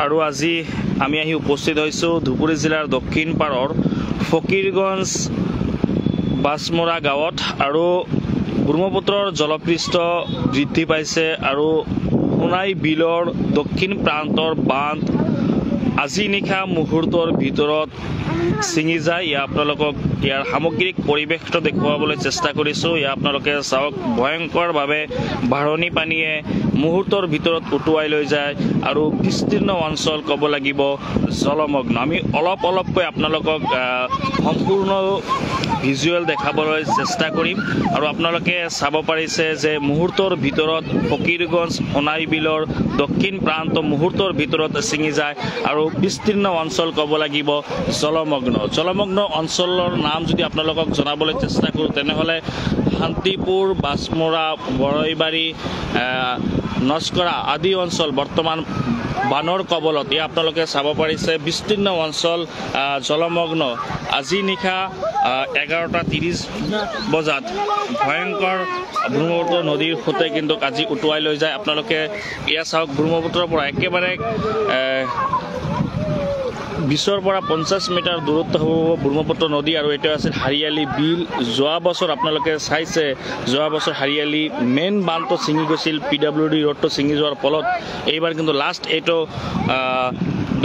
আৰু আজি আমি আহি উপস্থিত হৈছোঁ ধুবুৰী জিলাৰ দক্ষিণ পাৰৰ ফকীৰগঞ্জ বাছমৰা গাঁৱত। আৰু ব্ৰহ্মপুত্ৰৰ জলপৃষ্ঠ বৃদ্ধি পাইছে আৰু সোণাই বিলৰ দক্ষিণ প্ৰান্তৰ বান্ধ আজি নিশা মুহূৰ্তৰ ভিতৰত ছিঙি যায়। আপোনালোকক ইয়াৰ সামগ্ৰিক পৰিৱেশটো দেখুৱাবলৈ চেষ্টা কৰিছোঁ। আপোনালোকে চাওক, ভয়ংকৰভাৱে বাঢ়নী পানীয়ে মুহূৰ্তৰ ভিতৰত উটুৱাই লৈ যায় আৰু বিস্তীৰ্ণ অঞ্চল ক'ব লাগিব জলমগ্ন। আমি অলপকৈ আপোনালোকক সম্পূৰ্ণ ভিজুৱেল দেখাবলৈ চেষ্টা কৰিম। আৰু আপোনালোকে চাব পাৰিছে যে মুহূৰ্তৰ ভিতৰত ফকীৰগঞ্জ সোণাই বিলৰ দক্ষিণ প্ৰান্ত মুহূৰ্তৰ ভিতৰত ছিঙি যায় আৰু বিস্তীৰ্ণ অঞ্চল ক'ব লাগিব জলমগ্ন অঞ্চলৰ নাম যদি আপোনালোকক জনাবলৈ চেষ্টা কৰোঁ তেনেহ'লে শান্তিপুৰ, বাছমৰা, বৰৈবাৰী, নস্কৰা আদি অঞ্চল বৰ্তমান বানৰ কবলত। আপোনালোকে চাব পাৰিছে বিস্তীৰ্ণ অঞ্চল জলমগ্ন। আজি নিশা 11:30 বজাত ভয়ংকৰ ব্ৰহ্মপুত্ৰ নদীৰ সোঁতে কিন্তু আজি উটুৱাই লৈ যায়। আপোনালোকে এয়া চাওক, ব্ৰহ্মপুত্ৰৰ পৰা একেবাৰে 20 পৰা 50 মিটাৰ দূৰত্ব হ'ব ব্ৰহ্মপুত্ৰ নদী। আৰু এইটো আছিল হাৰিয়ালি বিল। যোৱা বছৰ আপোনালোকে চাইছে, যোৱা বছৰ হাৰিয়ালি মেইন বান্ধটো ছিঙি গৈছিল, PWD ৰোডটো ছিঙি যোৱাৰ ফলত। এইবাৰ কিন্তু লাষ্ট এইটো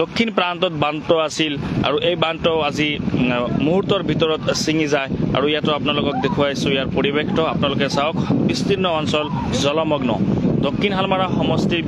দক্ষিণ প্ৰান্তত বান্ধটো আছিল আৰু এই বান্ধটো আজি মুহূৰ্তৰ ভিতৰত ছিঙি যায়। আৰু ইয়াতো আপোনালোকক দেখুৱাইছোঁ ইয়াৰ পৰিৱেশটো। আপোনালোকে চাওক, বিস্তীৰ্ণ অঞ্চল জলমগ্ন। দক্ষিণ শালমাৰা সমষ্টিৰ